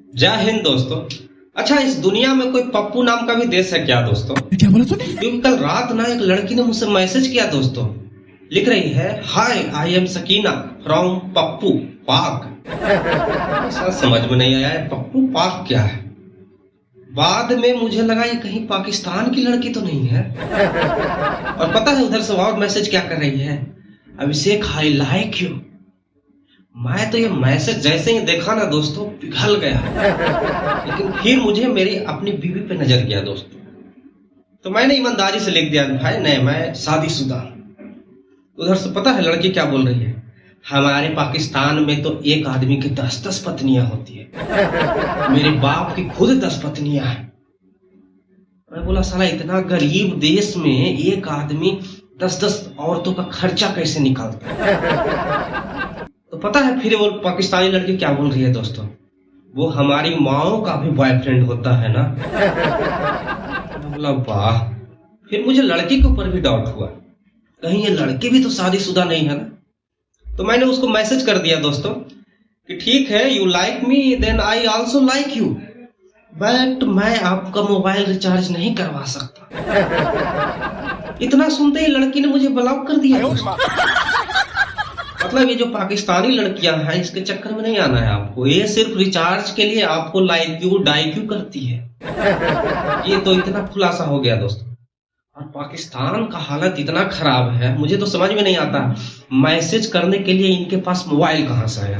जय हिंद दोस्तों। अच्छा, इस दुनिया में कोई पप्पू नाम का भी देश है क्या दोस्तों? क्या बोला तूने? क्योंकि कल रात ना एक लड़की ने मुझसे मैसेज किया दोस्तों। लिख रही है, hi I am Sakina from Pappu Pak. ऐसा समझ में नहीं आया है पप्पू पाक क्या है। बाद में मुझे लगा ये कहीं पाकिस्तान की लड़की तो नहीं है। और पता है उधर से और मैसेज क्या कर रही है, अभिषेक आई लाइक यू। मैं तो ये मैसेज जैसे ही देखा ना दोस्तों पिघल गया। लेकिन फिर मुझे मेरी अपनी बीवी पे नजर गया दोस्तों, तो मैंने ईमानदारी से लिख दिया, भाई नहीं मैं शादीशुदा। उधर से पता है लड़की क्या बोल रही है, हमारे पाकिस्तान में तो एक आदमी की 10-10 पत्नियां होती है, मेरे बाप की खुद 10 पत्नियां हैं। मैं बोला साला इतना गरीब देश में एक आदमी 10-10 औरतों का खर्चा कैसे निकालता है। तो पता है फिर वो पाकिस्तानी लड़की क्या बोल रही है दोस्तों, वो हमारी माओ का भी बॉयफ्रेंड होता है ना। बोला वाह। फिर मुझे लड़की के ऊपर भी डाउट हुआ, कहीं ये लड़की भी तो शादीशुदा नहीं है ना। तो मैंने उसको मैसेज कर दिया दोस्तों कि ठीक है, you like me then I also like you, but मैं आपका मोबाइल रिचार्ज नहीं करवा सकता। इतना सुनते ही लड़की ने मुझे ब्लॉक कर दिया। मतलब ये जो पाकिस्तानी लड़कियां हैं इसके चक्कर में नहीं आना है आपको, ये सिर्फ रिचार्ज के लिए आपको लाइक यू डाइक यू करती है। ये तो इतना खुलासा हो गया दोस्तों। और पाकिस्तान का हालत इतना खराब है, मुझे तो समझ में नहीं आता मैसेज करने के लिए इनके पास मोबाइल कहां से आया।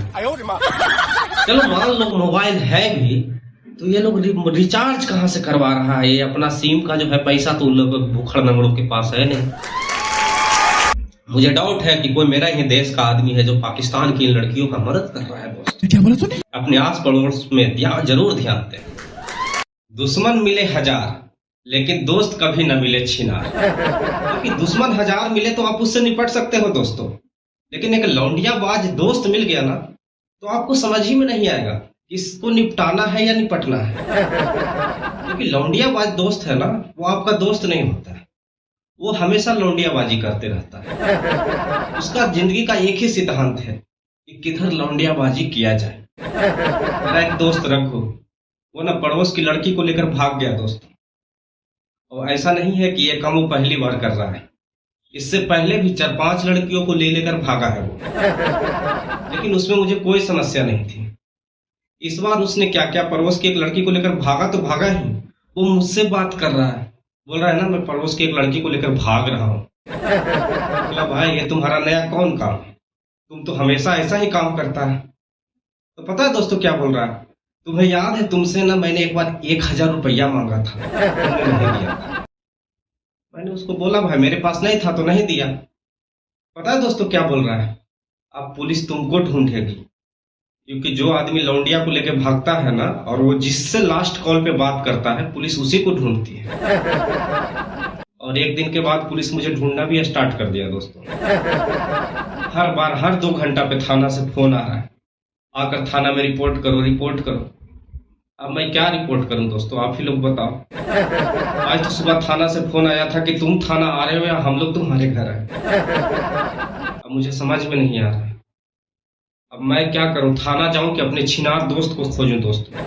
चलो मान लो मोबाइल है भी, तो ये लोग रिचार्ज कहां से करवा रहा है। ये अपना सिम का जो है पैसा तो उन लोग भूखड़ नंगड़ों के पास है नहीं। मुझे डाउट है कि कोई मेरा ही देश का आदमी है जो पाकिस्तान की लड़कियों का मदद कर रहा है दोस्त। क्या बोला तूने? अपने आस पड़ोस में जरूर ध्यान दें। दुश्मन मिले हजार लेकिन दोस्त कभी न मिले छिनार। क्योंकि दुश्मन हजार मिले तो आप उससे निपट सकते हो दोस्तों, लेकिन एक लौंडियाबाज दोस्त मिल गया ना तो आपको समझ ही में नहीं आएगा किसको निपटाना है या निपटना है। क्योंकि लौंडियाबाज दोस्त है ना, वो आपका दोस्त नहीं होता है, वो हमेशा लौंडियाबाजी करते रहता है। उसका जिंदगी का एक ही सिद्धांत है कि किधर लौंडियाबाजी किया जाए। मेरा एक दोस्त रखो, वो ना पड़ोस की लड़की को लेकर भाग गया दोस्तों। और ऐसा नहीं है कि ये काम वो पहली बार कर रहा है, इससे पहले भी 4-5 लड़कियों को ले लेकर भागा है वो, लेकिन उसमें मुझे कोई समस्या नहीं थी। इस बार उसने क्या क्या, पड़ोस की एक लड़की को लेकर भागा तो भागा ही, वो मुझसे बात कर रहा है, बोल रहा है ना मैं पड़ोस की एक लड़की को लेकर भाग रहा हूँ। बोला भाई ये तुम्हारा नया कौन काम है, तुम तो हमेशा ऐसा ही काम करता है। तो पता है दोस्तों क्या बोल रहा है, तुम्हें याद है तुमसे ना मैंने एक बार 1000 रुपया मांगा था, तुमने नहीं दिया था। मैंने उसको बोला भाई मेरे पास नहीं था तो नहीं दिया। पता है दोस्तों क्या बोल रहा है, अब पुलिस तुमको ढूंढेगी, क्योंकि जो आदमी लौंडिया को लेकर भागता है ना और वो जिससे लास्ट कॉल पे बात करता है पुलिस उसी को ढूंढती है। और एक दिन के बाद पुलिस मुझे ढूंढना भी स्टार्ट कर दिया दोस्तों। हर बार हर 2 घंटा पे थाना से फोन आ रहा है, आकर थाना में रिपोर्ट करो रिपोर्ट करो। अब मैं क्या रिपोर्ट करूं दोस्तों, आप ही लोग बताओ। आज तो सुबह थाना से फोन आया था कि तुम थाना आ रहे हो या हम लोग तुम्हारे घर आए। अब मुझे समझ में नहीं आ रहा है, अब मैं क्या करूं, थाना जाऊं कि अपने छिनार दोस्त को खोजूं दोस्तों।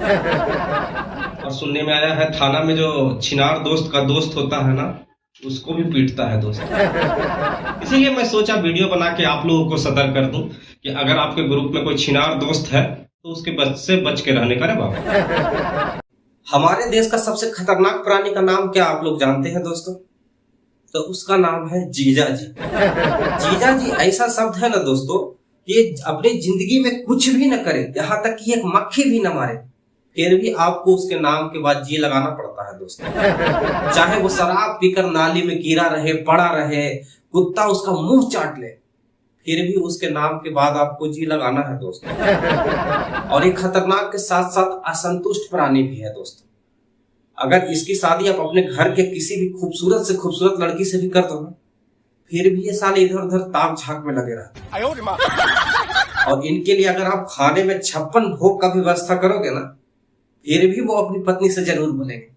और सुनने में आया है थाना में जो छिनार दोस्त का दोस्त होता है ना उसको भी पीटता है दोस्त। इसीलिए मैं सोचा वीडियो बना के आप लोगों को सतर्क कर दूं कि अगर आपके ग्रुप में कोई छिनार दोस्त है तो उसके से बच के रहने का रे बाबा। हमारे देश का सबसे खतरनाक प्राणी का नाम क्या आप लोग जानते हैं दोस्तों? तो उसका नाम है जीजा जी। जीजा जी ऐसा शब्द है ना दोस्तों, ये अपनी जिंदगी में कुछ भी न करे, यहाँ तक कि एक मक्खी भी न मारे, फिर भी आपको उसके नाम के बाद जी लगाना पड़ता है दोस्तों। चाहे वो शराब पीकर नाली में गिरा रहे, पड़ा रहे, कुत्ता उसका मुंह चाट ले, फिर भी उसके नाम के बाद आपको जी लगाना है दोस्तों। और एक खतरनाक के साथ साथ असंतुष्ट प्राणी भी है दोस्तों। अगर इसकी शादी आप अपने घर के किसी भी खूबसूरत से खूबसूरत लड़की से भी कर दो ना, फिर भी ये साले इधर उधर ताक झांक में लगे रहते हैं। और इनके लिए अगर आप खाने में 56 भोग का भी व्यवस्था करोगे ना, फिर भी वो अपनी पत्नी से जरूर बोलेंगे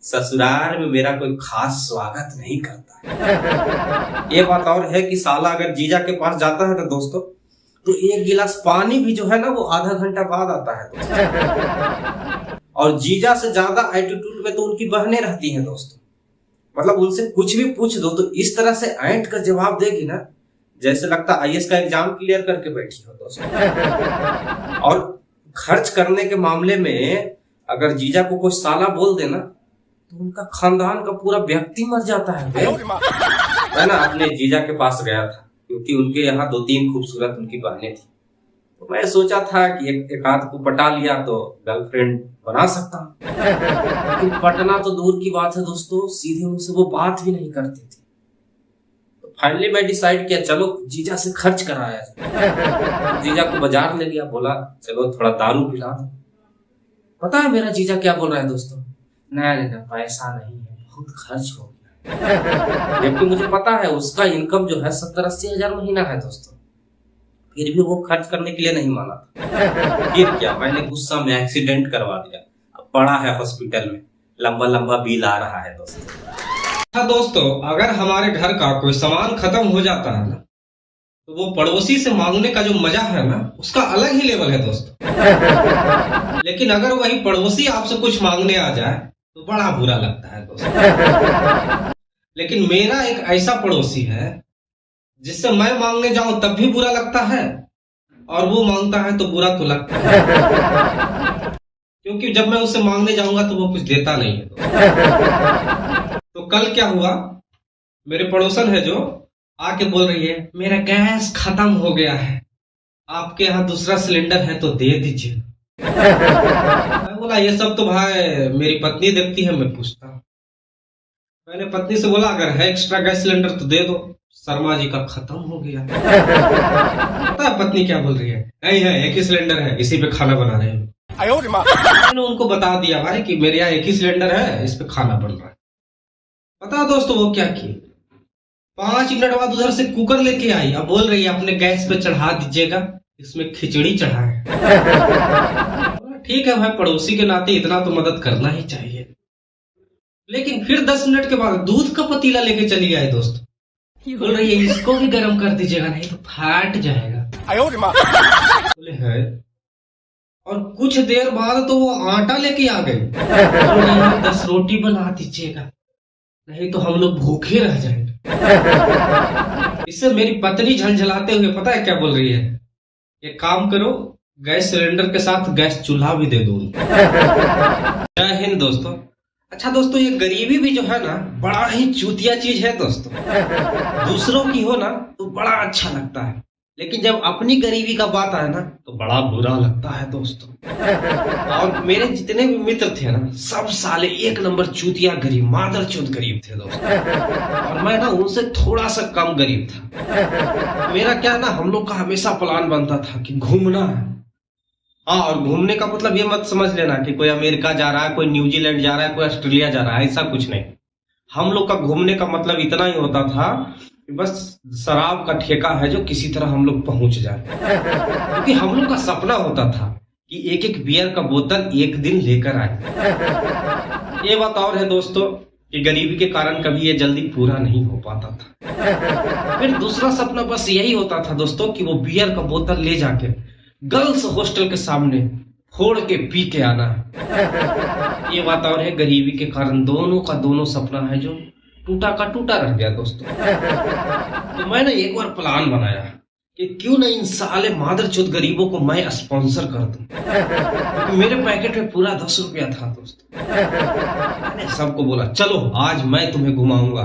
ससुराल में मेरा कोई खास स्वागत नहीं करता है। ये बात और है कि साला अगर जीजा के पास जाता है तो दोस्तों तो एक गिलास पानी भी जो है ना वो आधा घंटा बाद आता है दोस्तों। और जीजा से ज्यादा एटीट्यूड में तो उनकी बहनें रहती हैं दोस्तों। मतलब उनसे कुछ भी पूछ दो तो इस तरह से ऐंठ कर जवाब देगी ना, जैसे लगता आईएएस का एग्जाम क्लियर करके बैठी हो दोस्तों। और खर्च करने के मामले में अगर जीजा को कोई साला बोल देना तो उनका खानदान का पूरा व्यक्ति मर जाता है। मैं ना अपने जीजा के पास गया था क्योंकि उनके यहाँ 2-3 खूबसूरत उनकी बहनें थी। तो मैं सोचा था कि एक आध को पटा लिया तो गर्लफ्रेंड बना सकता हूँ। लेकिन पटना तो दूर की बात है दोस्तों, सीधे मुझसे वो बात भी नहीं करती थी। तो फाइनली मैं डिसाइड किया चलो जीजा से खर्च कराया जाए। जीजा को बाजार ले गया, बोला चलो थोड़ा दारू पिला दो। पता है मेरा जीजा क्या बोल रहा है दोस्तों? नहीं पैसा नहीं है, बहुत खर्च हो गया। जबकि मुझे पता है उसका इनकम जो है 70-80 हजार महीना है दोस्तों, फिर भी वो खर्च करने के लिए नहीं माना था। फिर क्या, मैंने गुस्सा में एक्सीडेंट करवा दिया, अब पड़ा है हॉस्पिटल में, लंबा लंबा बिल आ रहा है दोस्तों। हाँ दोस्तों, अगर हमारे घर का कोई सामान खत्म हो जाता है ना तो वो पड़ोसी से मांगने का जो मजा है ना उसका अलग ही लेवल है दोस्तों। लेकिन अगर वही पड़ोसी आपसे कुछ मांगने आ जाए तो बड़ा बुरा लगता है दोस्तों। लेकिन मेरा एक ऐसा पड़ोसी है जिससे मैं मांगने जाऊं तब भी बुरा लगता है और वो मांगता है तो बुरा तो लगता है। क्योंकि जब मैं उससे मांगने जाऊंगा तो वो कुछ देता नहीं है। तो कल क्या हुआ, मेरे पड़ोसन है जो आके बोल रही है मेरा गैस खत्म हो गया है, आपके यहाँ दूसरा सिलेंडर है तो दे दीजिए। मैं बोला ये सब तो भाई मेरी पत्नी देखती है, मैं पूछता हूँ। मैंने पत्नी से बोला अगर है एक्स्ट्रा गैस सिलेंडर तो दे दो, शर्मा जी का खत्म हो गया। पता है पत्नी क्या बोल रही है? नहीं है, एक ही सिलेंडर है, इसी पे खाना बना रहे हैं। मैंने उनको बता दिया भाई कि मेरे यहाँ एक ही सिलेंडर है, इस पे खाना बन रहा है। पता है दोस्तों वो क्या की, 5 मिनट बाद उधर से कुकर लेके आई, अब बोल रही है अपने गैस पे चढ़ा दीजिएगा, इसमें खिचड़ी चढ़ाए। ठीक है भाई, पड़ोसी के नाते इतना तो मदद करना ही चाहिए। लेकिन फिर 10 मिनट के बाद दूध का पतीला लेके चली आई दोस्त, बोल रही है इसको भी गर्म कर दीजिएगा नहीं तो फाट जाएगा। बोले है, और कुछ देर बाद तो वो आटा लेके आ गई, 10 रोटी बना दीजिएगा नहीं तो हम लोग भूखे रह जाएंगे। इससे मेरी पत्नी झलझलाते हुए पता है क्या बोल रही है, एक काम करो गैस सिलेंडर के साथ गैस चूल्हा भी दे दो। जय हिंद दोस्तों। अच्छा दोस्तों, ये गरीबी भी जो है ना बड़ा ही चूतिया चीज है दोस्तों। दूसरों की हो ना तो बड़ा अच्छा लगता है, लेकिन जब अपनी गरीबी का बात आए ना तो बड़ा बुरा लगता है दोस्तों। और मेरे जितने भी मित्र थे ना सब साले एक नंबर चूतिया गरीब, मादरचोद गरीब थे दोस्तों। और मैं ना उनसे थोड़ा सा कम गरीब था। मेरा क्या ना, हम लोग का हमेशा प्लान बनता था कि घूमना है। हाँ, और घूमने का मतलब ये मत समझ लेना कि कोई अमेरिका जा रहा है, कोई न्यूजीलैंड जा रहा है, कोई ऑस्ट्रेलिया जा रहा है, ऐसा कुछ नहीं। हम लोग का घूमने का मतलब इतना ही होता था कि बस शराब का ठेका है जो किसी तरह हम लोग पहुंच जाए। क्योंकि हम लोग का सपना होता था कि एक एक बियर का बोतल एक दिन लेकर आए। ये बात और है दोस्तों कि गरीबी के कारण कभी ये जल्दी पूरा नहीं हो पाता था। फिर दूसरा सपना बस यही होता था दोस्तों कि वो बियर का बोतल ले जाके गर्ल्स हॉस्टल के सामने फोड़ के पी के आना है। ये बात और है, गरीबी के कारण दोनों का दोनों सपना है जो टूटा का टूटा रह गया दोस्तों। तो मैंने एक बार प्लान बनाया कि क्यों ना इन साले मादरचोद गरीबों को मैं स्पॉन्सर कर दूं। क्योंकि मेरे पैकेट में पूरा 10 रुपया था दोस्तों। मैंने सबको बोला चलो आज मैं तुम्हें घुमाऊंगा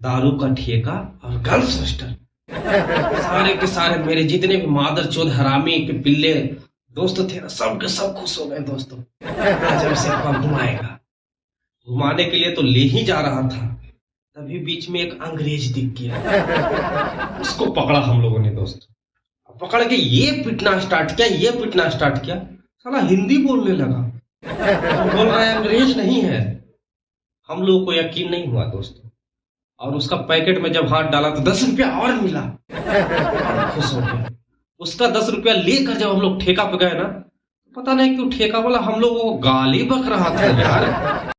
दारू का ठेका और गर्ल्स हॉस्टल। सारे के सारे मेरे जितने भी मादरचोद हरामी के पिल्ले दोस्त थे ना सब के सब खुश हो गए दोस्तों। आज हमें घुमाएगा। घुमाने के लिए तो ले ही जा रहा था, तभी बीच में एक अंग्रेज दिख गया। उसको पकड़ा हम लोगों ने दोस्तों, पकड़ के ये पिटना स्टार्ट किया। साला हिंदी बोलने लगा, बोल रहा है अंग्रेज नहीं है। हम लोगों को यकीन नहीं हुआ दोस्तों, और उसका पैकेट में जब हाथ डाला तो 10 रुपया और मिला। खुश हो गया। उसका 10 रुपया लेकर जब हम लोग ठेका पे गए ना, पता नहीं क्यों ठेका वाला हम लोगों को गाली बक रहा था यार।